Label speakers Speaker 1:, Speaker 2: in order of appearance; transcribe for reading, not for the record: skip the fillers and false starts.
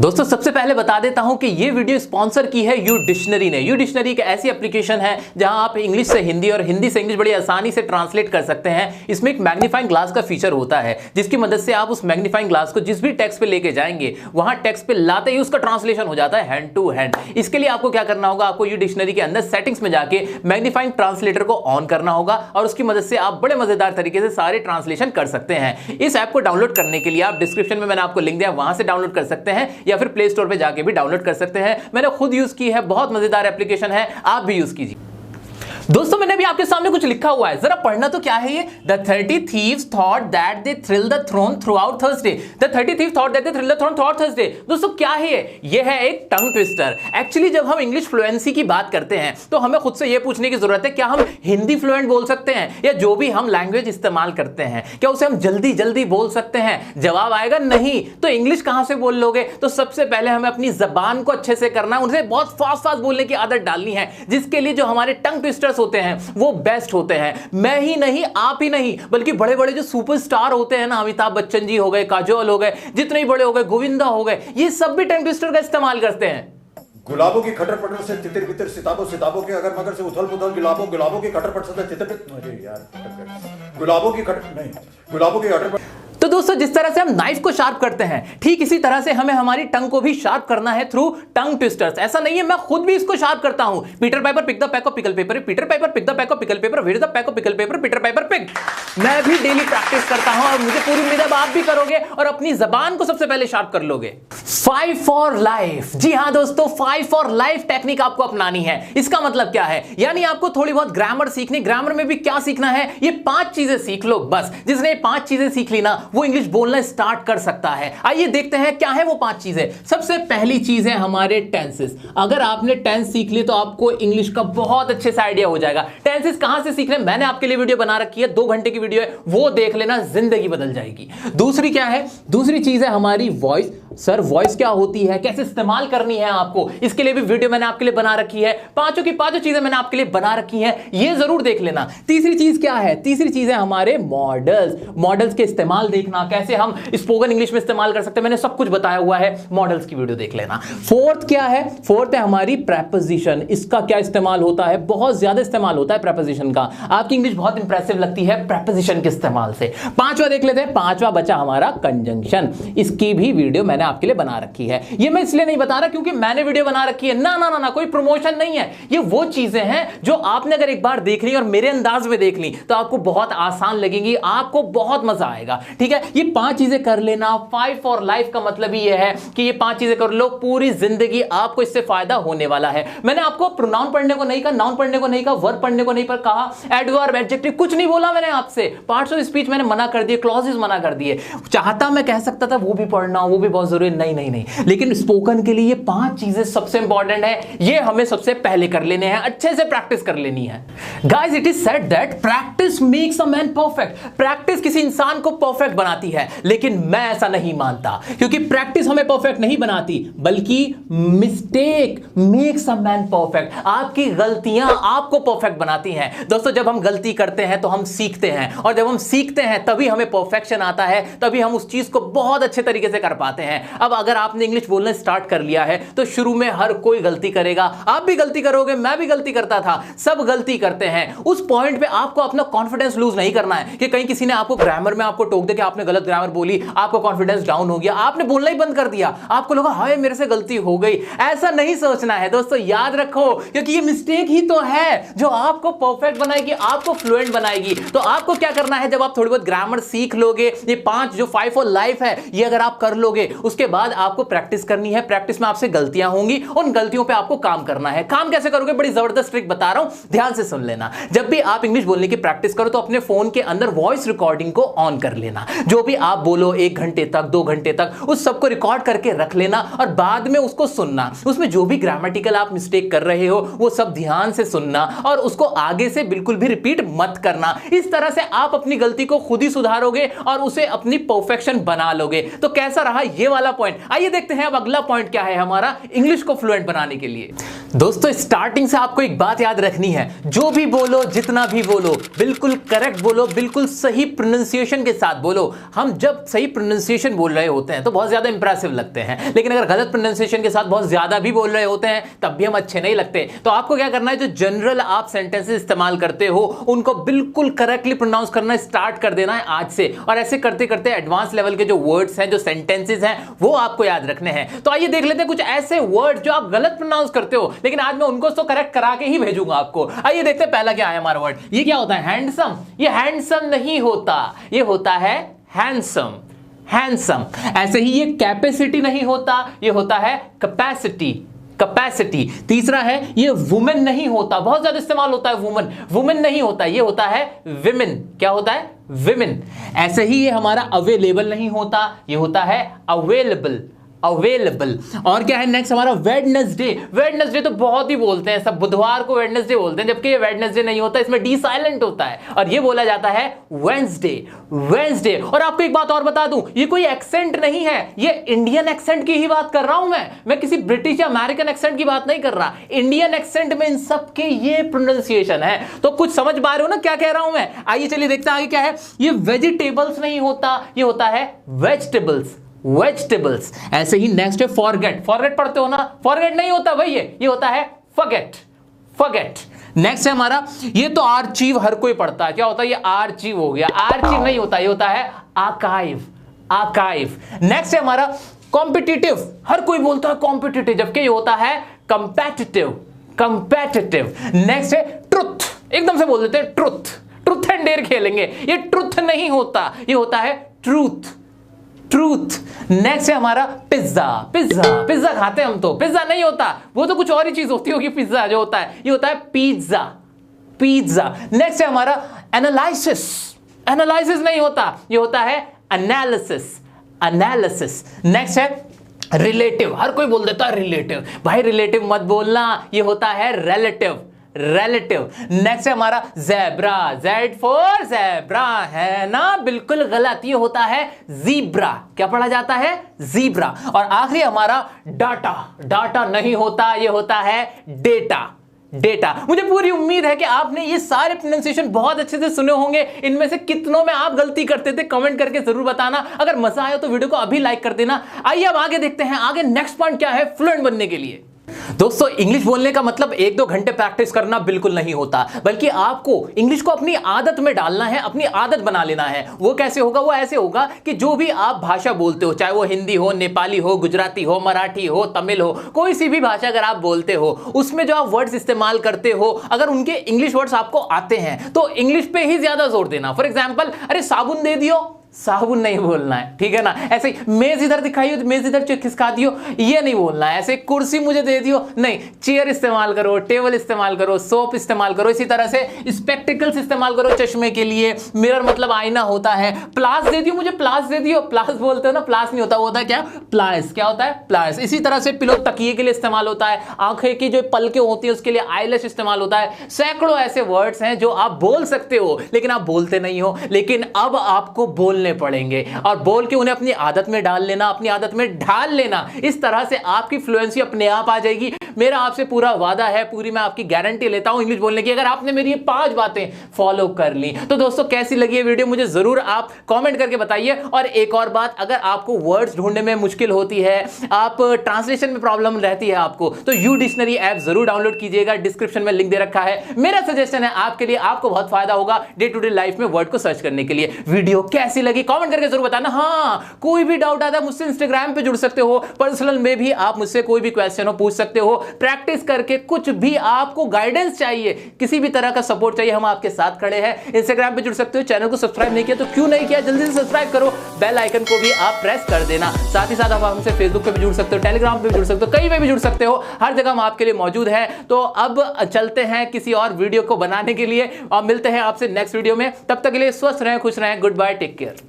Speaker 1: दोस्तों सबसे पहले बता देता हूं कि ये वीडियो स्पॉन्सर की है यू डिक्शनरी ने। यू डिक्शनरी एक ऐसी एप्लीकेशन है जहां आप इंग्लिश से हिंदी और हिंदी से इंग्लिश बड़ी आसानी से ट्रांसलेट कर सकते हैं। इसमें एक मैग्नीफाइंग ग्लास का फीचर होता है जिसकी मदद से आप उस मैग्नीफाइंग ग्लास को जिस भी टेक्स्ट पे लेके जाएंगे वहां टेक्स्ट पे लाते ही उसका ट्रांसलेशन हो जाता है हैंड टू हैंड। इसके लिए आपको क्या करना होगा, आपको यू डिक्शनरी के अंदर सेटिंग्स में जाके मैग्नीफाइंग ट्रांसलेटर को ऑन करना होगा और उसकी मदद से आप बड़े मजेदार तरीके से सारे ट्रांसलेशन कर सकते हैं। इस ऐप को डाउनलोड करने के लिए आप डिस्क्रिप्शन में मैंने आपको लिंक दिया, वहां से डाउनलोड कर सकते हैं या फिर प्ले स्टोर पे जाके भी डाउनलोड कर सकते हैं। मैंने खुद यूज की है, बहुत मजेदार एप्लीकेशन है, आप भी यूज कीजिए। दोस्तों मैंने भी आपके सामने कुछ लिखा हुआ है, जरा पढ़ना तो क्या है ये। The 30 thieves thought that they thrilled the throne throughout Thursday. The 30 thieves thought that they thrilled the throne throughout Thursday. दोस्तों क्या है ये? ये है एक टंग ट्विस्टर। एक्चुअली जब हम इंग्लिश फ्लुएंसी की बात करते हैं तो हमें खुद से ये पूछने की जरूरत है, क्या हम हिंदी फ्लुएंट बोल सकते हैं या जो भी हम लैंग्वेज इस्तेमाल करते हैं क्या उसे हम जल्दी जल्दी बोल सकते हैं? जवाब आएगा नहीं। तो इंग्लिश कहां से बोल लोगे? तो सबसे पहले हमें अपनी जबान को अच्छे से करना है, उनसे बहुत फास्ट फास्ट बोलने की आदत डालनी है, जिसके लिए जो हमारे टंग ट्विस्टर्स होते हैं वो बेस्ट होते हैं। मैं ही नहीं, आप ही नहीं, बल्कि बड़े बड़े जो सुपरस्टार होते हैं ना, अमिताभ बच्चन जी हो गए, काजोल हो गए, जितने ही बड़े हो गए, गोविंदा हो गए, ये सब भी टंग ट्विस्टर का इस्तेमाल करते हैं।
Speaker 2: गुलाबों की खटर पटर से तितर बितर, सिताबों सिताबों के अगर मगर से उथल पुथल, गुलाबों गुलाबों की खटर पटर से तितर बितर, अरे यार गुलाबों की खटर नहीं, गुलाबों की खटर पटर।
Speaker 1: तो दोस्तों जिस तरह से हम नाइफ को शार्प करते हैं ठीक इसी तरह से हमें हमारी टंग को भी शार्प करना है थ्रू टंग ट्विस्टर्स। ऐसा नहीं है, मैं खुद भी इसको शार्प करता हूं। Peter Piper pick the pack of pickle pepper, Peter Piper pick the pack of pickle pepper, where is the pack of pickle pepper, Peter Piper pick. मैं भी डेली प्रैक्टिस करता हूं और मुझे पूरी उम्मीद है आप भी करोगे और अपनी जबान को सबसे पहले शार्प कर लोगे। 5 फॉर लाइफ, जी हां दोस्तों, 5 फॉर लाइफ टेक्निक आपको अपनानी है। इसका मतलब क्या है, यानी आपको थोड़ी बहुत ग्रामर सीखनी। ग्रामर में भी क्या सीखना है, ये 5 चीजें सीख लो बस। जिसने 5 चीजें सीख ली ना वो इंग्लिश बोलना स्टार्ट कर सकता है। आइए देखते हैं क्या है वो 5 चीजें। सबसे पहली चीज है हमारे टेंसेस। अगर आपने टेंस सीख ली तो आपको इंग्लिश का बहुत अच्छे से आइडिया हो जाएगा। टेंसेस कहां से सीखने, मैंने आपके लिए वीडियो बना रखी है, 2 घंटे की वीडियो है, वो देख लेना, जिंदगी बदल जाएगी। दूसरी क्या है, दूसरी चीज है हमारी वॉइस। सर वॉइस क्या होती है, कैसे इस्तेमाल करनी है आपको, इसके लिए भी वीडियो मैंने आपके लिए बना रखी है। पांचों की पांचों चीजें मैंने आपके लिए बना रखी हैं, ये जरूर देख लेना। तीसरी चीज क्या है, तीसरी चीज है हमारे मॉडल्स। मॉडल्स के इस्तेमाल देखना, कैसे हम स्पोकन इंग्लिश में इस्तेमाल कर सकते हैं, मैंने सब कुछ बताया हुआ है, मॉडल्स की वीडियो देख लेना। फोर्थ क्या है, फोर्थ है हमारी प्रेपोजिशन। इसका क्या इस्तेमाल होता है, बहुत ज्यादा इस्तेमाल होता है प्रेपोजिशन का। आपकी इंग्लिश बहुत इंप्रेसिव लगती है प्रेपोजिशन के इस्तेमाल से। पांचवा देख लेते हैं, पांचवा बचा हमारा कंजंक्शन। इसकी भी वीडियो मैंने आपके लिए बना रखी है। ये मैं इसलिए नहीं बता रहा क्योंकि मैंने वीडियो बना रखी है, ना ना ना ना, कोई प्रमोशन नहीं है। ये वो चीजें हैं जो आपने अगर एक बार देख ली और मेरे अंदाज में देख ली तो आपको बहुत आसान लगेंगी, आपको बहुत मजा आएगा। ठीक है, ये 5 चीजें कर लेना। 5 फॉर लाइफ का मतलब ही ये है कि ये 5 चीजें कर लो, पूरी जिंदगी आपको इससे फायदा होने वाला है। मैंने आपको प्रोनाउन पढ़ने को नहीं कहा, नाउन पढ़ने को नहीं कहा, वर्ब पढ़ने को नहीं पर कहा, एडवर्ब एडजेक्टिव कुछ नहीं बोला मैंने आपसे। पार्ट्स ऑफ स्पीच मैंने मना कर दिए, क्लॉजेस मना कर दिए। चाहता मैं कह सकता था वो भी पढ़ना, वो भी बहुत जरूरी, नहीं नहीं नहीं। लेकिन स्पोकन के लिए ये 5 चीजें सबसे इंपॉर्टेंट है, ये हमें सबसे पहले कर लेने हैं, अच्छे से प्रैक्टिस कर लेनी है। Guys it is said that practice makes a man perfect. Practice किसी इंसान को परफेक्ट बनाती है, लेकिन मैं ऐसा नहीं मानता, क्योंकि प्रैक्टिस हमें परफेक्ट नहीं बनाती, बल्कि mistake makes a man perfect. आपकी गलतियां आपको परफेक्ट बनाती हैं। दोस्तों जब हम गलती करते हैं तो हम सीखते हैं, और जब हम सीखते हैं तभी हमें परफेक्शन आता है, तभी हम उस चीज को बहुत अच्छे तरीके से कर पाते हैं। अब अगर आपने इंग्लिश बोलना स्टार्ट कर लिया है तो शुरू में हर कोई गलती करेगा, आप भी गलती करोगे, मैं भी गलती करता था, सब गलती करते हैं। उस पॉइंट पे आपको अपना कॉन्फिडेंस लूज नहीं करना है कि कहीं किसी ने आपको ग्रामर में आपको टोक दे कि आपने गलत ग्रामर बोली, आपको कॉन्फिडेंस डाउन हो गया, आपने बोलना ही बंद कर दिया, आपको लगा हाय मेरे से गलती हो गई। ऐसा नहीं सोचना है दोस्तों, याद रखो, क्योंकि ये मिस्टेक ही तो है जो आपको परफेक्ट बनाएगी, आपको फ्लुएंट बनाएगी। तो आपको क्या करना है, जब आप थोड़ी बहुत ग्रामर सीख लोगे, ये 5 जो 5 फॉर लाइफ है ये अगर आप कर लोगे, उसके बाद आपको प्रैक्टिस करनी है। प्रैक्टिस में आपसे गलतियां होंगी, उन गलतियों पे आपको काम करना है। काम कैसे करोगे, बड़ी जबरदस्त ट्रिक बता रहा हूं, ध्यान से सुन लेना। जब भी आप इंग्लिश बोलने की प्रैक्टिस करो तो अपने फोन के अंदर वॉइस रिकॉर्डिंग को ऑन कर लेना। जो भी आप बोलो 1 घंटे तक, 2 घंटे तक, उस सबको रिकॉर्ड करके रख लेना और बाद में उसको सुनना। उसमें जो भी ग्रामेटिकल आप मिस्टेक कर रहे हो वो सब ध्यान से सुनना और उसको आगे से बिल्कुल भी रिपीट मत करना। इस तरह से आप अपनी गलती को खुद ही सुधारोगे और उसे अपनी परफेक्शन बना लोगे। तो कैसा रहा ये वाला पॉइंट, आइए देखते हैं अब अगला पॉइंट क्या है हमारा इंग्लिश को फ्लुएंट बनाने के लिए। दोस्तों स्टार्टिंग से आपको एक बात याद रखनी है, जो भी बोलो, जितना भी बोलो, बिल्कुल करेक्ट बोलो, बिल्कुल सही प्रोनाउंसिएशन के साथ बोलो। हम जब सही प्रोनाउंसिएशन बोल रहे होते हैं तो बहुत ज्यादा इंप्रेसिव लगते हैं, लेकिन अगर गलत प्रोनाउंसिएशन के साथ बहुत ज्यादा भी बोल रहे होते हैं तब भी हम अच्छे नहीं लगते। तो आपको क्या करना है, जो जनरल आप सेंटेंसेस इस्तेमाल करते हो उनको बिल्कुल करेक्टली प्रोनाउंस करना स्टार्ट कर देना है आज से, और ऐसे करते करते एडवांस लेवल के जो वर्ड्स हैं, जो सेंटेंसेस हैं, वो आपको याद रखने हैं। तो आइए देख लेते हैं कुछ ऐसे वर्ड जो आप गलत प्रोनाउंस करते हो, लेकिन आज मैं उनको तो करेक्ट करा के ही भेजूंगा आपको। आइए देखते हैं पहला क्या है हमारा वर्ड। ये क्या होता है? हैंडसम। ये हैंडसम नहीं होता, ये होता है हैंडसम। हैंडसम। ऐसे ही ये कैपेसिटी नहीं होता, ये होता है कैपेसिटी। कैपेसिटी। तीसरा है ये वुमेन नहीं होता, बहुत ज्यादा इस्तेमाल होता है वुमेन। वुमेन नहीं होता, ये होता है विमेन। क्या होता है? विमेन। ऐसे ही ये हमारा अवेलेबल नहीं होता, ये होता है अवेलेबल। अवेलेबल। और क्या है नेक्स्ट हमारा? वेडनेसडे। वेडनेसडे तो बहुत ही बोलते हैं सब, बुधवार को वेडनेसडे बोलते हैं, जबकि ये वेडनेसडे नहीं होता, इसमें डी साइलेंट होता है और ये बोला जाता है वेंसडे। वेंसडे। और आपको एक बात और बता दूं, ये कोई एक्सेंट नहीं है, ये इंडियन एक्सेंट की ही बात कर रहा हूं मैं किसी ब्रिटिश या अमेरिकन एक्सेंट की बात नहीं कर रहा। इंडियन एक्सेंट में इन सबके ये प्रोनाउंसिएशन है। तो कुछ समझ पा रहे हो ना क्या कह रहा हूं मैं? आइए चलिए देखते हैं आगे क्या है। ये वेजिटेबल्स नहीं होता, ये होता है वेजिटेबल्स। वेजिटेबल्स। ऐसे ही नेक्स्ट है फॉरगेट। फॉरगेट पढ़ते हो ना? फॉरगेट नहीं होता भाई, ये होता है फॉरगेट। फॉरगेट। नेक्स्ट है हमारा, ये तो आर्चीव हर कोई पढ़ता है, क्या होता है? ये आर्चीव हो गया। आर्चीव नहीं होता, ये होता है आर्काइव। आर्काइव। नेक्स्ट है हमारा कॉम्पिटिटिव। हर कोई बोलता है कॉम्पिटिटिव, जबकि ये होता है कंपेटिटिव। कंपेटिटिव। नेक्स्ट है ट्रुथ। एकदम से बोल देते हैं ट्रुथ। ट्रुथ एंड डेयर खेलेंगे, ये ट्रुथ नहीं होता, ये होता है ट्रूथ। ट्रूथ। नेक्स्ट है हमारा पिज्जा। पिज्जा। पिज्जा खाते हैं हम तो, पिज्जा नहीं होता, वो तो कुछ और ही चीज होती होगी। पिज्जा जो होता है ये होता है पिज्जा। पिज्जा। नेक्स्ट है हमारा एनालिसिस। एनालिसिस नहीं होता, ये होता है एनालिसिस। एनालिसिस। नेक्स्ट है रिलेटिव। हर कोई बोल देता है रिलेटिव, भाई रिलेटिव मत बोलना, ये होता है रिलेटिव। रिलेटिव। नेक्स्ट है हमारा ज़ेब्रा। जेड फॉर ज़ेब्रा, है ना? बिल्कुल गलत, ये होता है ज़ीब्रा। क्या पढ़ा जाता है? ज़ीब्रा। और आखिरी हमारा डाटा। डाटा नहीं होता, ये होता है डेटा। डेटा। मुझे पूरी उम्मीद है कि आपने ये सारे प्रोनाउंसिएशन बहुत अच्छे से सुने होंगे। इनमें से कितनों में आप गलती करते थे कमेंट करके जरूर बताना। अगर मजा आया तो वीडियो को अभी लाइक कर देना। आइए अब आगे देखते हैं, आगे नेक्स्ट पॉइंट क्या है फ्लुएंट बनने के लिए। दोस्तों इंग्लिश बोलने का मतलब 1-2 घंटे प्रैक्टिस करना बिल्कुल नहीं होता, बल्कि आपको इंग्लिश को अपनी आदत में डालना है, अपनी आदत बना लेना है। वो कैसे होगा? वो ऐसे होगा कि जो भी आप भाषा बोलते हो, चाहे वो हिंदी हो, नेपाली हो, गुजराती हो, मराठी हो, तमिल हो, कोई सी भी भाषा अगर आप बोलते हो, उसमें जो आप वर्ड्स इस्तेमाल करते हो, अगर उनके इंग्लिश वर्ड्स आपको आते हैं तो इंग्लिश पे ही ज्यादा जोर देना। फॉर एग्जाम्पल, अरे साबुन दे दियो, साबुन नहीं बोलना है, ठीक है ना? ऐसे मेज इधर दिखाइए, मेज इधर खिसका दियो, ये नहीं बोलना है। ऐसे कुर्सी मुझे दे दियो, नहीं, चेयर इस्तेमाल करो, टेबल इस्तेमाल करो, सोप इस्तेमाल करो। इसी तरह से स्पेक्टिकल्स इस्तेमाल करो चश्मे के लिए। मिरर मतलब आईना होता है। प्लास दे दियो मुझे, प्लास दे दियो। प्लास बोलते हो ना, प्लास नहीं होता, वो होता है क्या? प्लास। क्या होता है? प्लास। इसी तरह से पिलो तकिए के लिए इस्तेमाल होता है। आंखें की जो पलकें होती है उसके लिए आईलैश इस्तेमाल होता है। सैकड़ों ऐसे वर्ड्स हैं जो आप बोल सकते हो लेकिन आप बोलते नहीं हो, लेकिन अब आपको बोलने पड़ेंगे और बोल के उन्हें अपनी आदत में डाल लेना, अपनी आदत में ढाल लेना। इस तरह से आपकी फ्लुएंसी अपने आप आ जाएगी। मेरा आपसे पूरा वादा है, पूरी मैं आपकी गारंटी लेता हूं इंग्लिश बोलने की, अगर आपने मेरी ये 5 बातें फॉलो कर ली। तो दोस्तों कैसी लगी ये वीडियो मुझे जरूर आप कमेंट करके बताइए। और एक और बात, अगर आपको वर्ड्स ढूंढने में मुश्किल होती है, आप ट्रांसलेशन में प्रॉब्लम रहती है आपको, तो यू डिक्शनरी ऐप जरूर डाउनलोड कीजिएगा। डिस्क्रिप्शन में लिंक दे रखा है। मेरा सजेशन है आपके लिए, आपको बहुत फायदा होगा डे टू डे लाइफ में वर्ड को सर्च करने के लिए। वीडियो कैसी लगी कमेंट करके जरूर बताना। हाँ, कोई भी डाउट आता है मुझसे इंस्टाग्राम पे जुड़ सकते हो, पर्सनल में भी आप मुझसे कोई भी क्वेश्चन हो पूछ सकते हो। प्रैक्टिस करके कुछ भी आपको गाइडेंस चाहिए, किसी भी तरह का सपोर्ट चाहिए, हम आपके साथ खड़े हैं। इंस्टाग्राम पे जुड़ सकते हो। चैनल को सब्सक्राइब नहीं किया तो क्यों नहीं किया, जल्दी से सब्सक्राइब करो। बेल आइकन को भी आप प्रेस कर देना। साथ ही साथ आप हमसे फेसबुक पे भी जुड़ सकते हो, टेलीग्राम पे भी जुड़ सकते हो, कहीं पे भी जुड़ सकते हो। हर जगह हम आपके लिए मौजूद है। तो अब चलते हैं किसी और वीडियो को बनाने के लिए और मिलते हैं आपसे नेक्स्ट वीडियो में। तब तक के लिए स्वस्थ रहें, खुश रहें। Goodbye, take care.